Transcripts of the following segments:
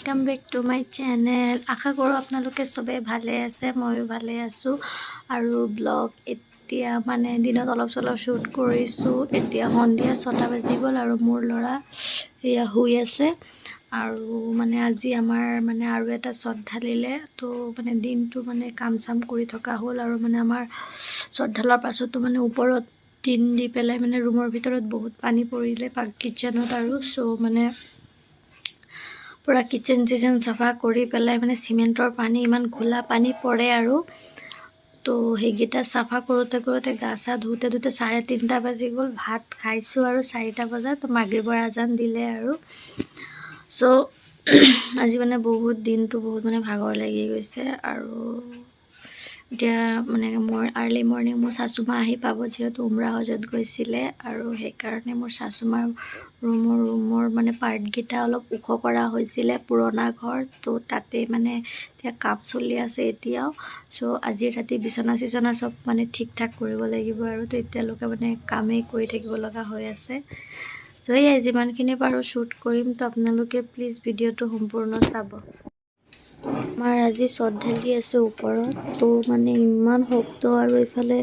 Welcome back to my channel. आशा करूँ आपलोके सबे भाले आछे, मयो भाले आछो। आरु ब्लग एतिया माने दिनत अलप चलप शूट करिছো। एतिया सन्धिया 6টা बाजि गल आरु मोर लरा एया हुई आछे। आरु माने আজি आमार माने आरु एटा शट ढालिले तो माने दिनटो माने काम साम करि থকা हल। आरु माने आमार शट ढालार पाछतो माने उपरत टिन दि पेলাই माने रूমৰ ভিতৰত बहुत पानी পৰিলে किचेনত आरु सो माने पूरा किचेन चिचेन सफा करी पेलाई माने सिमेंटर पानी इमान घोला पानी पड़े आरो तो हेगिटा सफा करोते करोते गा सा धुते धुते 3:30 बाजि गल। भात खाइছো आरो 4টা बजा तो मागरिबर आजान दिले आरो सो আজি মানে बहुत दिन तो बहुत माने भागर लागि গৈছে आरो এতিয়া মানে মোৰ আৰ্লি মৰ্নিং মোৰ শাশুমা আহি পাব যেহেতু উমৰা হজত গৈছিলে আৰু সেই কাৰণে মোৰ শাশুমাৰ ৰুমৰ মানে পাৰ্ট গিটা অলপ উখ কৰা হৈছিলে পুৰণা ঘৰ তো তাতে মানে এতিয়া কাম চলি আছে এতিয়াও। সো আজি ৰাতি বিছনা চিছনা সব মানে ঠিক ঠাক কৰিব লাগিব আৰু তো এতিয়ালৈকে মানে কামেই কৰি থাকিব লগা হৈ আছে। সো এই যিমানখিনি পাৰো শ্বুট কৰিম তো আপোনালোকে প্লিজ ভিডিঅ'টো সম্পূৰ্ণ চাব। আমাৰ আজি শট ঢালি আছে ওপৰত তো মানে ইমান শব্দ আৰু এফালে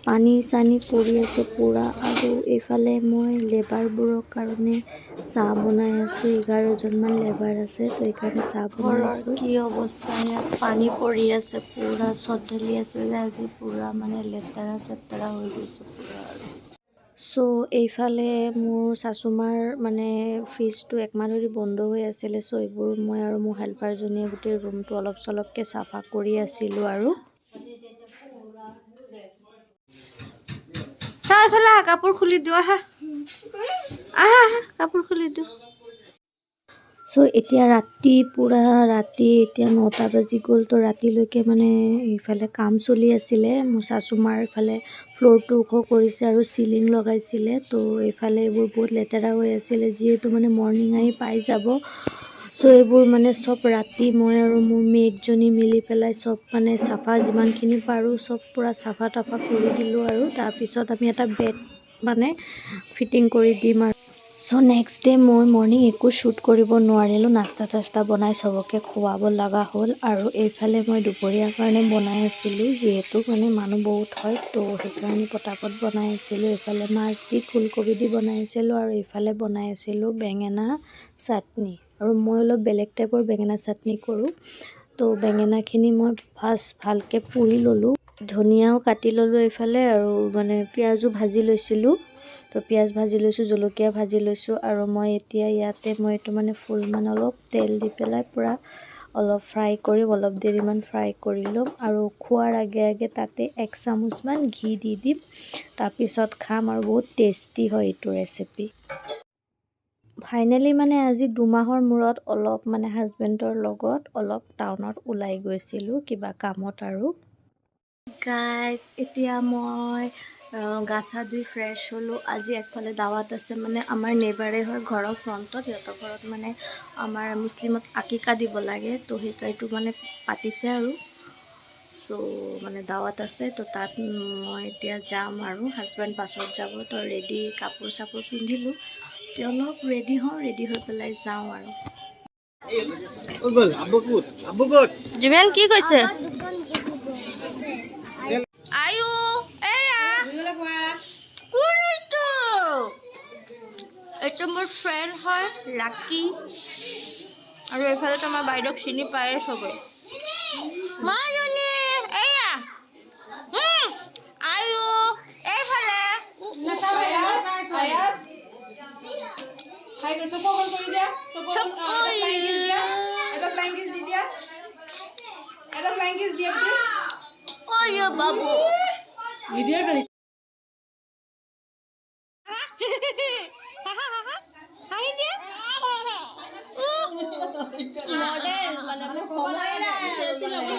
পানী চানি পৰি আছে পুৰা আৰু এফালে মই লেবাৰবোৰৰ কাৰণে চাহ বনাই আছো। 11 জনমান লেবাৰ আছে তো এইকাৰণে চাহ বনাই আছো। কি অৱস্থা, ইয়াত পানী পৰি আছে পুৰা। শট ঢালি আছে যে আজি পুৰা মানে লেতেৰা চেতেৰা হৈ গৈছে পুৰা আৰু সো এইফালে মোৰ শাশুমাৰ মানে ফ্ৰিজটো একমাহ ধৰি বন্ধ হৈ আছিল। সো এইবোৰ মই আৰু মোৰ হেল্পাৰজনীয়ে গোটেই ৰুমটো অলপ চলপকে চাফা কৰি আছিলোঁ আৰু চাইফালে কাপোৰ খুলি দিও আহা কাপোৰ খুলি দিও। সো এতিয়া ৰাতি পুৰা ৰাতি এতিয়া 9টা বাজি গল তো ৰাতিলৈকে মানে এইফালে কাম চলি আছিলে। মোৰ শাশুমাৰ ইফালে ফ্লোৰটো ওখ কৰিছে আৰু সিলিং লগাইছিলে তো এইফালে এইবোৰ বহুত লেতেৰা হৈ আছিলে যেহেতু মানে মৰ্নিং আহি পাই যাব। সো এইবোৰ মানে সব ৰাতি মই আৰু মোৰ মেডজনী মিলি পেলাই সব মানে চাফা যিমানখিনি পাৰোঁ সব পুৰা চাফা টাফা কৰি দিলোঁ আৰু তাৰপিছত আমি এটা বেড মানে ফিটিং কৰি দিম আৰু সো নেক্সট ডে মই মৰ্নিং একো শ্বুট কৰিব নোৱাৰিলোঁ। নাস্তা তাস্তা বনাই সবকে খুৱাব লগা হ'ল আৰু এইফালে মই দুপৰীয়াৰ কাৰণে বনাই আছিলোঁ যিহেতু মানে মানুহ বহুত হয় তো সেইকাৰণে পটাপট বনাই আছিলোঁ। এইফালে মাছ দি ফুলকবি দি বনাই আছিলোঁ আৰু এইফালে বনাই আছিলোঁ বেঙেনা চাটনি আৰু মই অলপ বেলেগ টাইপৰ বেঙেনা চাটনি কৰোঁ। তো বেঙেনাখিনি মই ফাৰ্ষ্ট ভালকৈ পুৰি ল'লোঁ, ধনিয়াও কাটি ল'লোঁ এইফালে আৰু মানে পিঁয়াজো ভাজি লৈছিলোঁ। তো পিঁয়াজ ভাজি লৈছোঁ, জলকীয়া ভাজি লৈছোঁ আৰু মই এতিয়া ইয়াতে মই এইটো মানে ফুল মানে অলপ তেল দি পেলাই পূৰা অলপ ফ্ৰাই কৰিম, অলপ দেৰিমান ফ্ৰাই কৰি ল'ম আৰু খোৱাৰ আগে আগে তাতে 1 চামুচমান ঘি দি দিম। তাৰপিছত খাম আৰু বহুত টেষ্টি হয় এইটো ৰেচিপি। ফাইনেলি মানে আজি 2 মাহৰ মূৰত অলপ মানে হাজবেণ্ডৰ লগত অলপ টাউনত ওলাই গৈছিলোঁ কিবা কামত আৰু গাইজ এতিয়া মই গা চা ধুই ফ্ৰেছ হ'লোঁ। আজি একফালে দাৱাত আছে মানে আমাৰ নেবাৰে হয় ঘৰৰ ফ্ৰণ্টত, সিহঁতৰ ঘৰত মানে আমাৰ মুছলিমত আকিকা দিব লাগে তো সেইকাৰণে মানে পাতিছে আৰু সো মানে দাৱাত আছে তো তাত মই এতিয়া যাম আৰু হাজবেণ্ড পাছত যাব তো ৰেডি কাপোৰ চাপোৰ পিন্ধিলোঁ তো অলপ ৰেডি হওঁ, ৰেডি হৈ পেলাই যাওঁ আৰু জীৱেন কি কৈছে আয়ু এইটো মোৰ ফ্ৰেণ্ড হয় লাকি আৰু এইফালে তোমাৰ বাইদেউক চিনি পায়ে চবে মাজনী এয়া আয়ু এইফালে Hai guys, coba hold কৰি দিয়া, coba এটা flying kiss দি দিয়া, এটা flying kiss দিয়া আপনি ওয়া বাবু ভিডিও কৰি হাই দিয়া মডেল মানে সময় নাই সেলফি ল'ব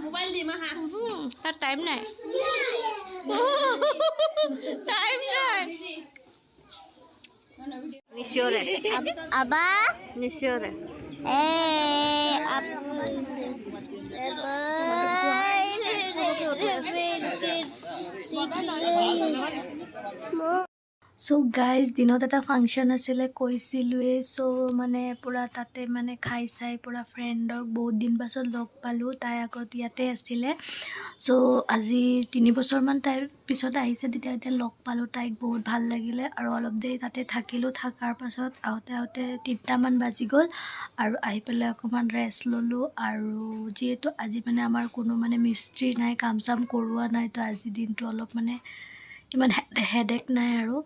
মোবাইল দি মাহা তার টাইম নাই নিশিওরে আবা নিশিওরে চ' গাইজ দিনত এটা ফাংচন আছিলে কৈছিলোঁৱেই চ' মানে পূৰা তাতে মানে খাই চাই পূৰা ফ্ৰেণ্ডক বহুত দিন পাছত লগ পালোঁ তাই আগত ইয়াতে আছিলে চ' আজি 3 বছৰমান তাইৰ পিছত আহিছে তেতিয়া লগ পালোঁ তাইক বহুত ভাল লাগিলে আৰু অলপ দেৰি তাতে থাকিলোঁ থকাৰ পাছত আহোঁতে 3টামান বাজি গ'ল আৰু আহি পেলাই অকণমান ৰেষ্ট ল'লোঁ আৰু যিহেতু আজি মানে আমাৰ কোনো মানে মিস্ত্ৰী নাই কাম চাম কৰোৱা নাই তো আজিৰ দিনটো অলপ মানে ইমান হেডেক নাই আৰু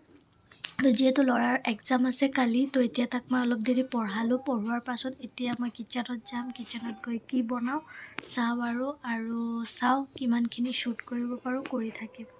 তো যিহেতু ল'ৰাৰ এক্সাম আছে কালি তো এতিয়া তাক মই অলপ দেৰি পঢ়োৱাৰ পাছত এতিয়া মই কিটচেনত যাম কিটচেনত গৈ কি বনাওঁ চাওঁ আৰু চাওঁ কিমানখিনি শ্বুট কৰিব পাৰোঁ কৰি থাকিম